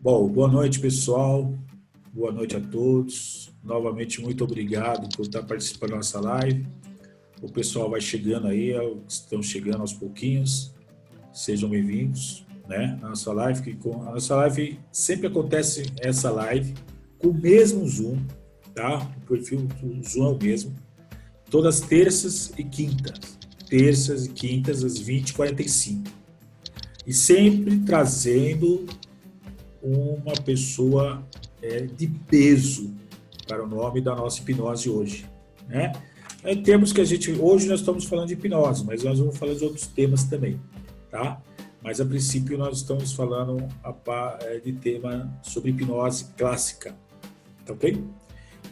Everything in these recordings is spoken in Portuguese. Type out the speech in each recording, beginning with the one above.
Bom, boa noite, pessoal. Boa noite a todos. Novamente, muito obrigado por estar participando da nossa live. O pessoal vai chegando aí, estão chegando aos pouquinhos. Sejam bem-vindos, né? A nossa live, a nossa live sempre acontece essa live com o mesmo Zoom, tá? O perfil do Zoom é o mesmo. Todas terças e quintas. Terças e quintas, às 20h45. E sempre trazendo uma pessoa de peso para o nome da nossa hipnose hoje, né? Em termos que hoje nós estamos falando de hipnose, mas nós vamos falar de outros temas também, tá? Mas a princípio nós estamos falando de tema sobre hipnose clássica, tá ok?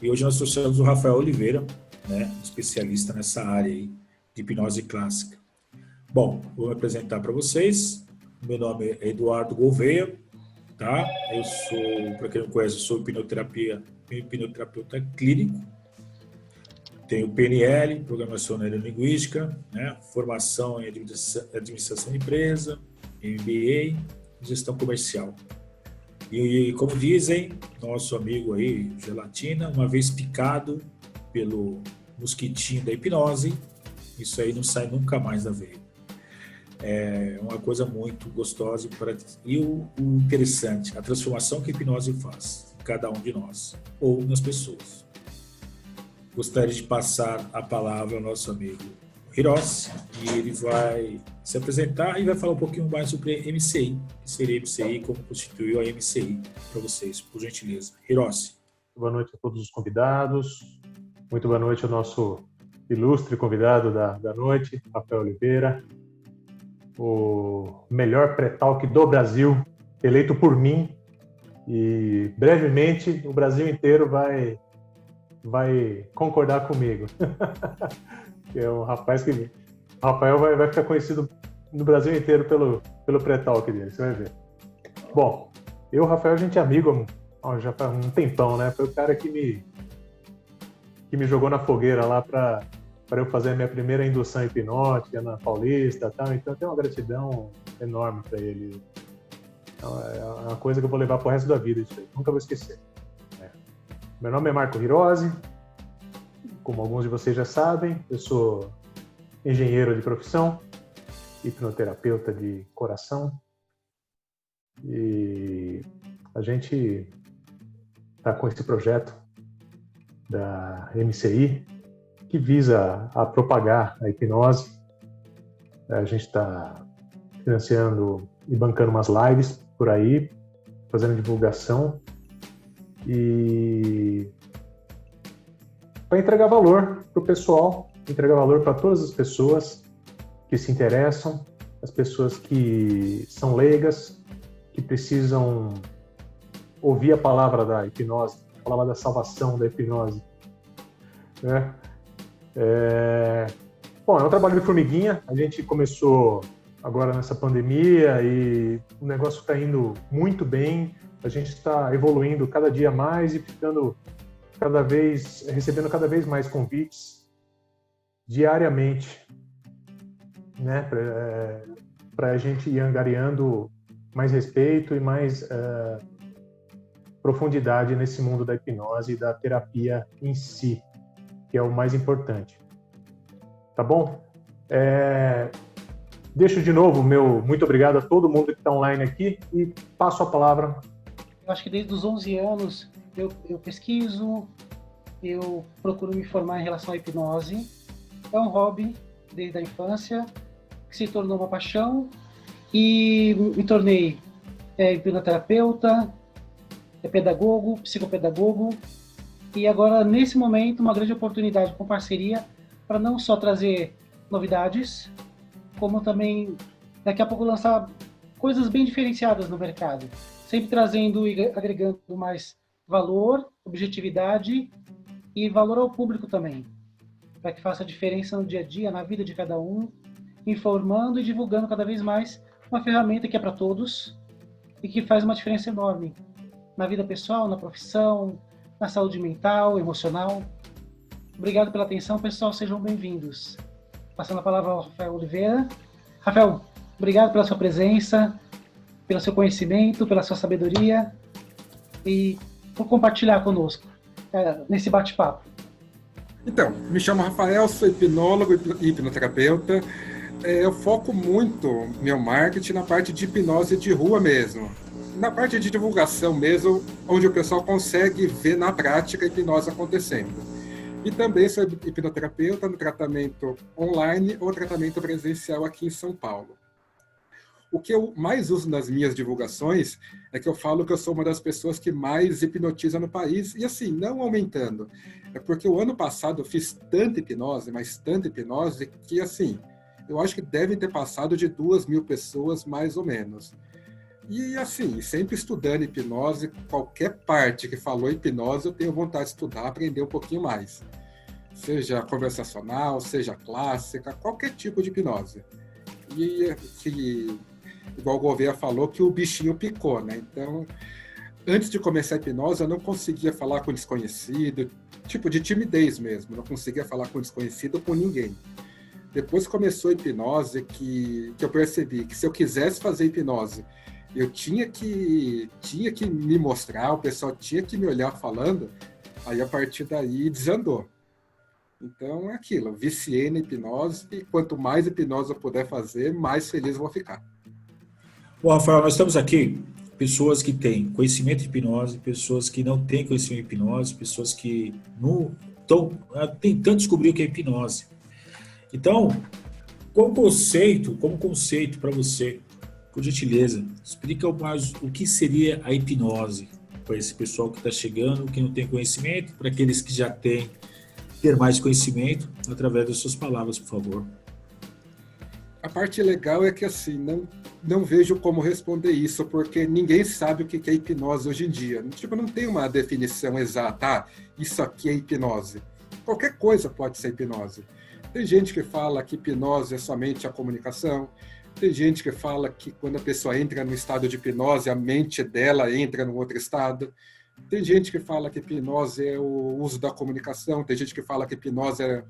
E hoje nós trouxemos o Rafael Oliveira, né? Especialista nessa área aí de hipnose clássica. Bom, vou me apresentar para vocês. Meu nome é Eduardo Gouveia. Tá? Eu sou, para quem não conhece, eu sou hipnoterapeuta clínico, tenho PNL, Programação Neurolinguística, né? Formação em Administração de Empresa, MBA, Gestão Comercial. E como dizem, nosso amigo aí, Gelatina, uma vez picado pelo mosquitinho da hipnose, isso aí não sai nunca mais da veia. É uma coisa muito gostosa e o interessante, a transformação que a hipnose faz em cada um de nós, ou nas pessoas. Gostaria de passar a palavra ao nosso amigo Hirose, e ele vai se apresentar e vai falar um pouquinho mais sobre a MCI, que seria a MCI, como constituiu a MCI para vocês, por gentileza. Hirose. Boa noite a todos os convidados, muito boa noite ao nosso ilustre convidado da noite, Rafael Oliveira, o melhor pré-talk do Brasil, eleito por mim, e brevemente o Brasil inteiro vai concordar comigo. É um rapaz que... O Rafael vai ficar conhecido no Brasil inteiro pelo pré-talk dele, você vai ver. Bom, eu e o Rafael, a gente é amigo já faz um tempão, né? Foi o cara que me jogou na fogueira lá para eu fazer a minha primeira indução hipnótica na Paulista e tal, então eu tenho uma gratidão enorme para ele. Então, é uma coisa que eu vou levar pro resto da vida, isso aí. Nunca vou esquecer. Meu nome é Marco Hirose, como alguns de vocês já sabem, eu sou engenheiro de profissão, hipnoterapeuta de coração, e a gente está com esse projeto da MCI, que visa a propagar a hipnose. A gente está financiando e bancando umas lives por aí, fazendo divulgação e para entregar valor para o pessoal, entregar valor para todas as pessoas que se interessam, as pessoas que são leigas, que precisam ouvir a palavra da hipnose, a palavra da salvação da hipnose, né? Bom, é um trabalho de formiguinha. A gente começou agora nessa pandemia e o negócio está indo muito bem. A gente está evoluindo cada dia mais e recebendo cada vez mais convites diariamente, né? Para a gente ir angariando mais respeito e mais profundidade nesse mundo da hipnose e da terapia em si, que é o mais importante. Tá bom? Deixo de novo meu muito obrigado a todo mundo que está online aqui e passo a palavra. Eu acho que desde os 11 anos eu pesquiso, eu procuro me formar em relação à hipnose. É um hobby desde a infância, que se tornou uma paixão e me tornei hipnoterapeuta, pedagogo, psicopedagogo. E agora, nesse momento, uma grande oportunidade com parceria para não só trazer novidades, como também, daqui a pouco, lançar coisas bem diferenciadas no mercado. Sempre trazendo e agregando mais valor, objetividade e valor ao público também, para que faça diferença no dia a dia, na vida de cada um, informando e divulgando cada vez mais uma ferramenta que é para todos e que faz uma diferença enorme na vida pessoal, na profissão, na saúde mental, emocional. Obrigado pela atenção, pessoal. Sejam bem-vindos. Passando a palavra ao Rafael Oliveira. Rafael, obrigado pela sua presença, pelo seu conhecimento, pela sua sabedoria e por compartilhar conosco nesse bate-papo. Então, me chamo Rafael, sou hipnólogo e hipnoterapeuta. Eu foco muito meu marketing na parte de hipnose de rua mesmo. Na parte de divulgação mesmo, onde o pessoal consegue ver na prática a hipnose acontecendo. E também sou hipnoterapeuta no tratamento online ou tratamento presencial aqui em São Paulo. O que eu mais uso nas minhas divulgações é que eu falo que eu sou uma das pessoas que mais hipnotiza no país, e assim, não aumentando. É porque o ano passado eu fiz tanta hipnose, mas tanta hipnose, que assim, eu acho que devem ter passado de 2.000 pessoas, mais ou menos. E assim, sempre estudando hipnose, qualquer parte que falou hipnose, eu tenho vontade de estudar, aprender um pouquinho mais. Seja conversacional, seja clássica, qualquer tipo de hipnose. E que, igual o Gouveia falou, que o bichinho picou, né? Então, antes de começar a hipnose, eu não conseguia falar com desconhecido, tipo de timidez mesmo, não conseguia falar com desconhecido ou com ninguém. Depois começou a hipnose que eu percebi que se eu quisesse fazer hipnose, eu tinha que me mostrar, o pessoal tinha que me olhar falando, aí a partir daí desandou. Então é aquilo, eu viciei na hipnose e quanto mais hipnose eu puder fazer, mais feliz eu vou ficar. Bom, Rafael, nós estamos aqui, pessoas que têm conhecimento de hipnose, pessoas que não têm conhecimento de hipnose, pessoas que não estão tentando descobrir o que é hipnose. Então, como conceito para você, por gentileza, explica mais o que seria a hipnose para esse pessoal que está chegando, que não tem conhecimento, para aqueles que já têm, ter mais conhecimento, através das suas palavras, por favor. A parte legal é que assim, não vejo como responder isso, porque ninguém sabe o que é hipnose hoje em dia. Tipo, não tem uma definição exata, isso aqui é hipnose. Qualquer coisa pode ser hipnose. Tem gente que fala que hipnose é somente a comunicação, tem gente que fala que quando a pessoa entra no estado de hipnose, a mente dela entra num outro estado. Tem gente que fala que hipnose é o uso da comunicação, tem gente que fala que hipnose é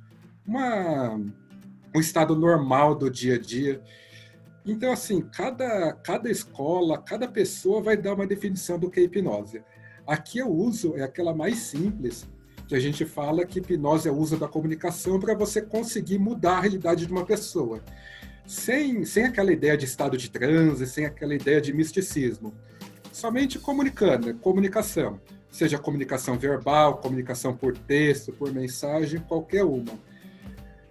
um estado normal do dia a dia. Então, assim, cada escola, cada pessoa vai dar uma definição do que é hipnose. Aqui eu uso é aquela mais simples, que a gente fala que hipnose é o uso da comunicação para você conseguir mudar a realidade de uma pessoa. Sem aquela ideia de estado de transe, sem aquela ideia de misticismo. Somente comunicando, comunicação. Seja comunicação verbal, comunicação por texto, por mensagem, qualquer uma.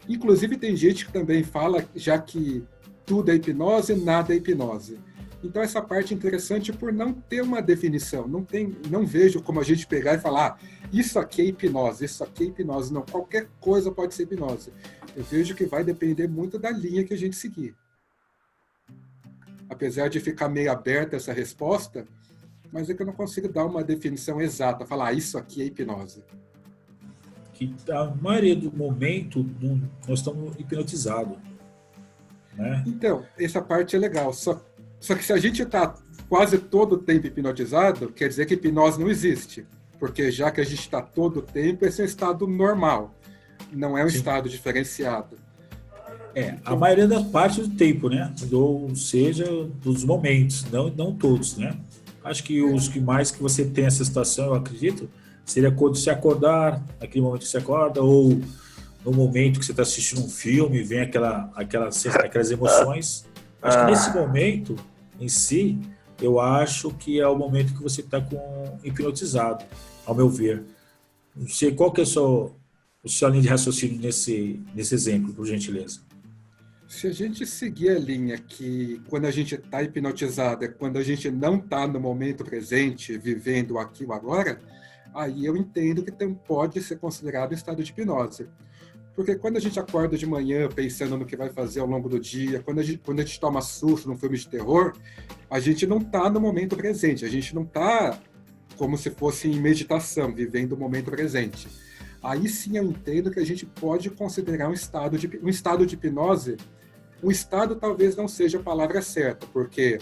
Inclusive tem gente que também fala, já que tudo é hipnose, nada é hipnose. Então essa parte é interessante por não ter uma definição. Não vejo como a gente pegar e falar, isso aqui é hipnose, isso aqui é hipnose. Não, qualquer coisa pode ser hipnose. Eu vejo que vai depender muito da linha que a gente seguir. Apesar de ficar meio aberta essa resposta, mas é que eu não consigo dar uma definição exata, falar, isso aqui é hipnose. Que a maioria do momento nós estamos hipnotizados, né? Então, essa parte é legal. Só que se a gente está quase todo o tempo hipnotizado, quer dizer que hipnose não existe. Porque já que a gente está todo o tempo, esse é um estado normal. Não é um estado diferenciado. A maioria das partes do tempo, né? Ou seja, dos momentos, não todos, né? Acho que os que mais que você tem essa situação, eu acredito, seria quando se acordar, naquele momento que você acorda, ou no momento que você está assistindo um filme, vem aquelas emoções. Acho que nesse momento, em si, eu acho que é o momento que você está hipnotizado, ao meu ver. Não sei qual que é o seu linha de raciocínio nesse exemplo, por gentileza. Se a gente seguir a linha que quando a gente está hipnotizado é quando a gente não está no momento presente, vivendo aquilo agora, aí eu entendo que pode ser considerado estado de hipnose. Porque quando a gente acorda de manhã pensando no que vai fazer ao longo do dia, quando a gente toma susto num filme de terror, a gente não está no momento presente, a gente não está como se fosse em meditação, vivendo o momento presente. Aí sim eu entendo que a gente pode considerar um estado de hipnose. Um estado talvez não seja a palavra certa, porque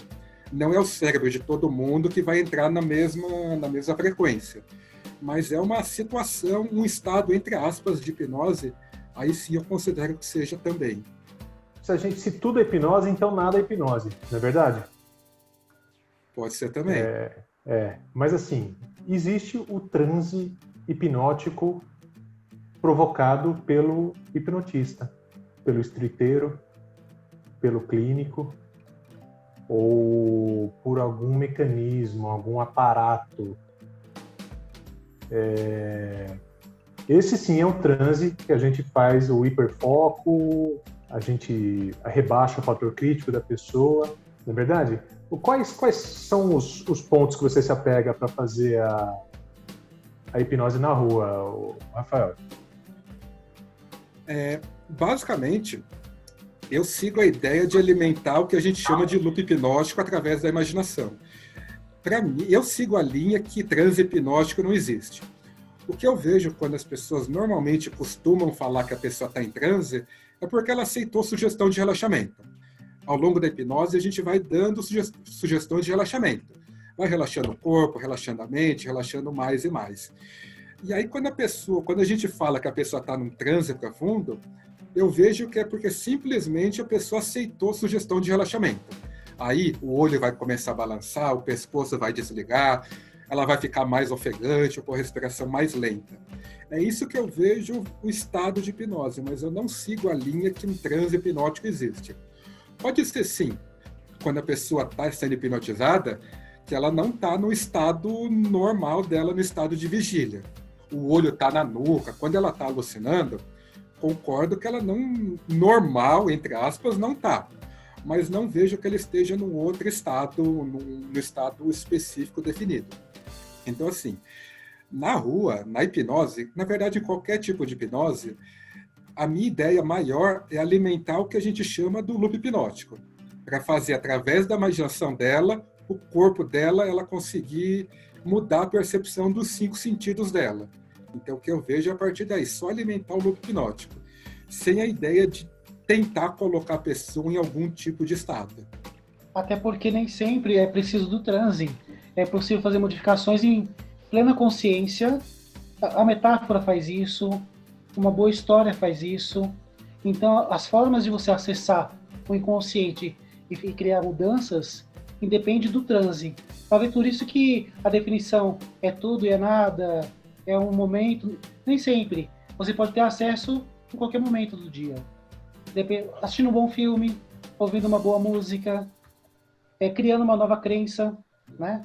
não é o cérebro de todo mundo que vai entrar na mesma frequência. Mas é uma situação, um estado, entre aspas, de hipnose, aí sim eu considero que seja também. Se tudo é hipnose, então nada é hipnose, não é verdade? Pode ser também. Mas assim, existe o transe hipnótico provocado pelo hipnotista, pelo streeteiro, pelo clínico, ou por algum mecanismo, algum aparato. Esse sim é um transe que a gente faz o hiperfoco, a gente rebaixa o fator crítico da pessoa, não é verdade? Quais são os pontos que você se apega para fazer a hipnose na rua, Rafael? Basicamente, eu sigo a ideia de alimentar o que a gente chama de loop hipnótico através da imaginação. Para mim, eu sigo a linha que transe hipnótico não existe. O que eu vejo quando as pessoas normalmente costumam falar que a pessoa está em transe é porque ela aceitou sugestão de relaxamento. Ao longo da hipnose, a gente vai dando sugestões de relaxamento. Vai relaxando o corpo, relaxando a mente, relaxando mais e mais. E aí, quando a gente fala que a pessoa está num transe profundo, eu vejo que é porque simplesmente a pessoa aceitou sugestão de relaxamento. Aí o olho vai começar a balançar, o pescoço vai desligar, ela vai ficar mais ofegante, com a respiração mais lenta. É isso que eu vejo o estado de hipnose, mas eu não sigo a linha que um transe hipnótico existe. Pode ser sim, quando a pessoa está sendo hipnotizada, que ela não está no estado normal dela, no estado de vigília. O olho está na nuca, quando ela está alucinando, concordo que ela não, normal, entre aspas, não está. Mas não vejo que ela esteja num outro estado, no estado específico definido. Então, assim, na rua, na hipnose, na verdade, em qualquer tipo de hipnose, a minha ideia maior é alimentar o que a gente chama do loop hipnótico, para fazer, através da imaginação dela, o corpo dela, ela conseguir mudar a percepção dos 5 sentidos dela. Então, o que eu vejo é a partir daí, só alimentar o loop hipnótico, sem a ideia de tentar colocar a pessoa em algum tipo de estado. Até porque nem sempre é preciso do transe. É possível fazer modificações em plena consciência. A metáfora faz isso, uma boa história faz isso. Então, as formas de você acessar o inconsciente e criar mudanças independe do transe. Talvez por isso que a definição é tudo e é nada, é um momento, nem sempre. Você pode ter acesso em qualquer momento do dia. Assistindo um bom filme, ouvindo uma boa música, criando uma nova crença, né?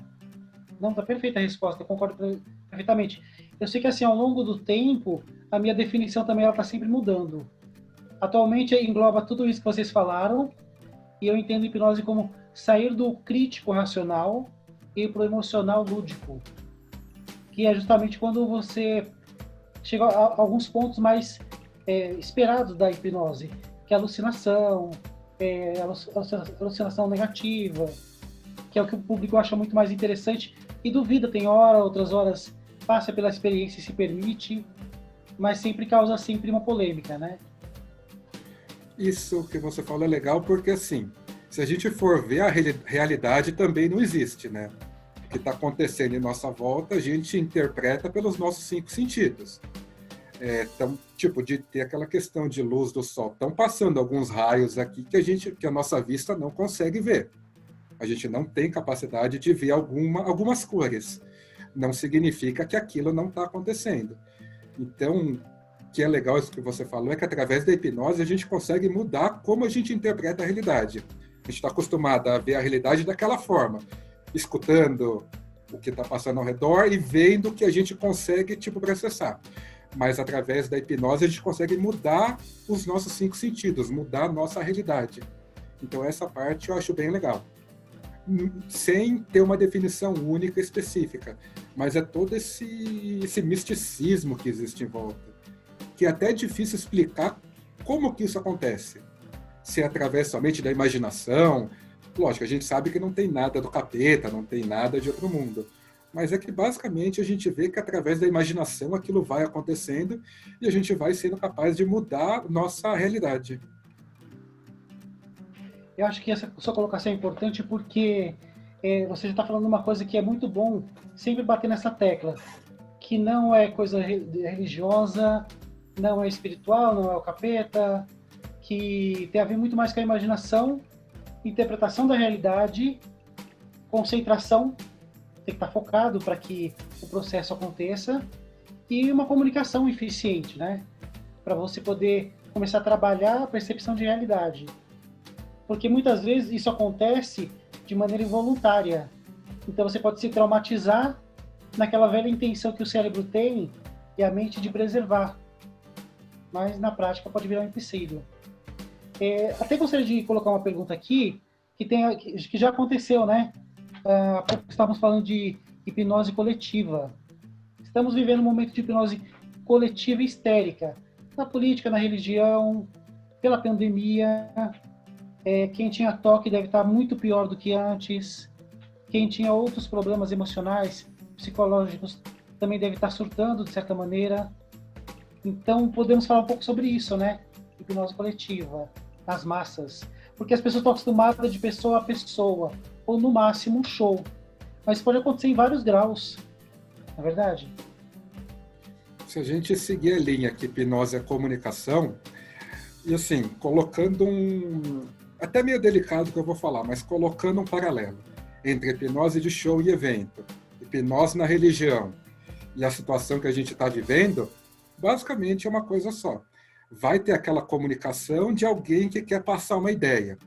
Não, tá perfeita a resposta, eu concordo perfeitamente. Eu sei que assim, ao longo do tempo, a minha definição também está sempre mudando. Atualmente engloba tudo isso que vocês falaram, e eu entendo hipnose como sair do crítico racional e ir para o emocional lúdico, que é justamente quando você chega a alguns pontos mais esperados da hipnose, que é a alucinação, alucinação negativa, que é o que o público acha muito mais interessante e duvida, tem outras horas passa pela experiência e se permite, mas sempre causa uma polêmica, né? Isso que você falou é legal porque, assim, se a gente for ver, a realidade também não existe, né? O que está acontecendo em nossa volta, a gente interpreta pelos nossos 5 sentidos. Então, tipo, de ter aquela questão de luz do sol. Estão passando alguns raios aqui que a nossa vista não consegue ver. A gente não tem capacidade de ver algumas cores. Não significa que aquilo não está acontecendo. Então, o que é legal isso que você falou é que através da hipnose a gente consegue mudar como a gente interpreta a realidade. A gente está acostumado a ver a realidade daquela forma, escutando o que está passando ao redor e vendo o que a gente consegue, tipo, processar. Mas através da hipnose a gente consegue mudar os nossos 5 sentidos, mudar a nossa realidade. Então essa parte eu acho bem legal. Sem ter uma definição única específica, mas é todo esse misticismo que existe em volta, que é até difícil explicar como que isso acontece. Se é através somente da imaginação, lógico, a gente sabe que não tem nada do capeta, não tem nada de outro mundo, mas é que basicamente a gente vê que através da imaginação aquilo vai acontecendo e a gente vai sendo capaz de mudar nossa realidade. Eu acho que essa sua colocação é importante porque você já está falando uma coisa que é muito bom sempre bater nessa tecla, que não é coisa religiosa, não é espiritual, não é o capeta, que tem a ver muito mais com a imaginação, interpretação da realidade, concentração, tem que estar focado para que o processo aconteça, e uma comunicação eficiente, né? Para você poder começar a trabalhar a percepção de realidade. Porque muitas vezes isso acontece de maneira involuntária. Então você pode se traumatizar naquela velha intenção que o cérebro tem e a mente de preservar. Mas na prática pode virar um empecilho. Até gostaria de colocar uma pergunta aqui, que já aconteceu, né? Há pouco estávamos falando de hipnose coletiva. Estamos vivendo um momento de hipnose coletiva e histérica. Na política, na religião, pela pandemia. Quem tinha toque deve estar muito pior do que antes. Quem tinha outros problemas emocionais, psicológicos, também deve estar surtando, de certa maneira. Então, podemos falar um pouco sobre isso, né? Hipnose coletiva, nas massas. Porque as pessoas estão acostumadas de pessoa a pessoa, ou no máximo um show. Mas pode acontecer em vários graus, não é verdade? Se a gente seguir a linha que hipnose é comunicação, e assim, colocando até meio delicado que eu vou falar, mas colocando um paralelo entre hipnose de show e evento, hipnose na religião e a situação que a gente está vivendo, basicamente é uma coisa só. Vai ter aquela comunicação de alguém que quer passar uma ideia,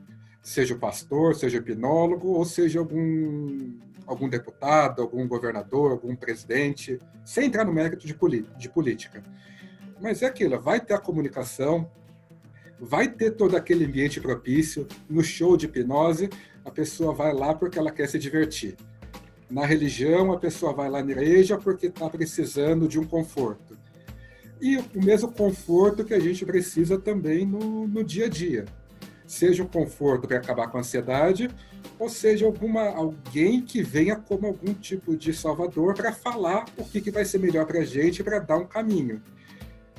seja o pastor, seja o hipnólogo, ou seja algum deputado, algum governador, algum presidente, sem entrar no mérito de política. Mas é aquilo, vai ter a comunicação, vai ter todo aquele ambiente propício. No show de hipnose, a pessoa vai lá porque ela quer se divertir. Na religião, a pessoa vai lá na igreja porque está precisando de um conforto. E o mesmo conforto que a gente precisa também no dia a dia. Seja um conforto para acabar com a ansiedade, ou seja alguém que venha como algum tipo de salvador para falar o que vai ser melhor para a gente, para dar um caminho.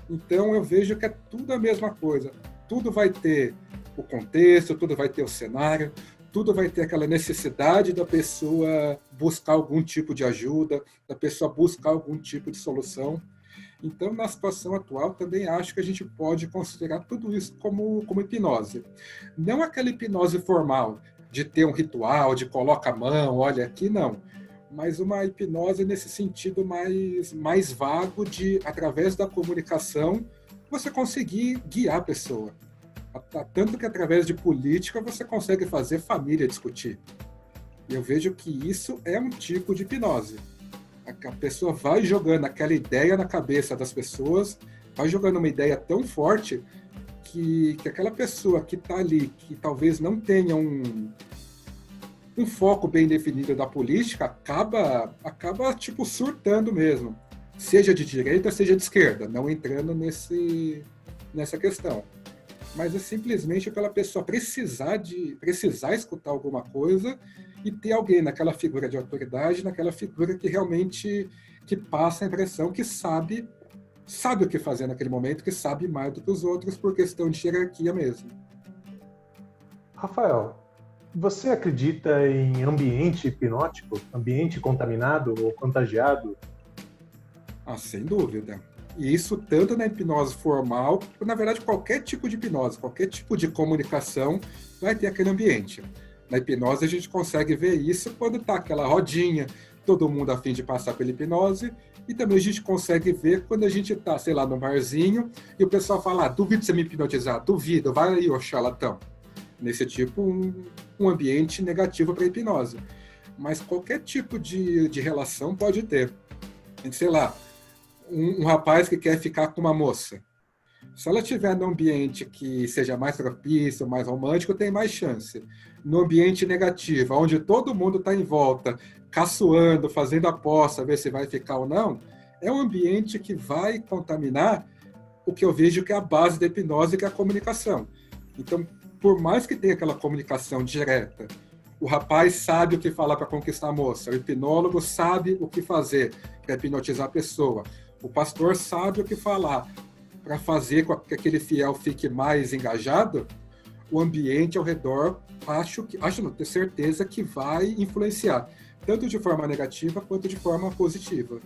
Então eu vejo que é tudo a mesma coisa. Tudo vai ter o contexto, tudo vai ter o cenário, tudo vai ter aquela necessidade da pessoa buscar algum tipo de ajuda, da pessoa buscar algum tipo de solução. Então, na situação atual, também acho que a gente pode considerar tudo isso como hipnose. Não aquela hipnose formal, de ter um ritual, de coloca a mão, olha aqui, não. Mas uma hipnose nesse sentido mais vago de, através da comunicação, você conseguir guiar a pessoa. Tanto que através de política você consegue fazer família discutir. E eu vejo que isso é um tipo de hipnose. A pessoa vai jogando aquela ideia na cabeça das pessoas, vai jogando uma ideia tão forte que aquela pessoa que está ali, que talvez não tenha um foco bem definido da política, acaba tipo surtando mesmo. Seja de direita, seja de esquerda, não entrando nessa questão. Mas é simplesmente pela pessoa precisar escutar alguma coisa e ter alguém naquela figura de autoridade, naquela figura que realmente que passa a impressão que sabe o que fazer naquele momento, que sabe mais do que os outros por questão de hierarquia mesmo. Rafael, você acredita em ambiente hipnótico, ambiente contaminado ou contagiado? Sem dúvida. E isso tanto na hipnose formal, na verdade qualquer tipo de hipnose, qualquer tipo de comunicação vai ter aquele ambiente. Na hipnose a gente consegue ver isso quando está aquela rodinha, todo mundo a fim de passar pela hipnose, e também a gente consegue ver quando a gente está, sei lá, no barzinho, e o pessoal fala, duvido você me hipnotizar, duvido, vai aí, ô charlatão. Nesse tipo, um ambiente negativo para a hipnose. Mas qualquer tipo de relação pode ter. Sei lá, um rapaz que quer ficar com uma moça. Se ela estiver num ambiente que seja mais propício, mais romântico, tem mais chance. No ambiente negativo, onde todo mundo está em volta, caçoando, fazendo aposta, ver se vai ficar ou não, é um ambiente que vai contaminar o que eu vejo que é a base da hipnose, que é a comunicação. Então, por mais que tenha aquela comunicação direta, o rapaz sabe o que falar para conquistar a moça, o hipnólogo sabe o que fazer para hipnotizar a pessoa, o pastor sabe o que falar para fazer com que aquele fiel fique mais engajado, o ambiente ao redor, não, tenho certeza que vai influenciar, tanto de forma negativa quanto de forma positiva.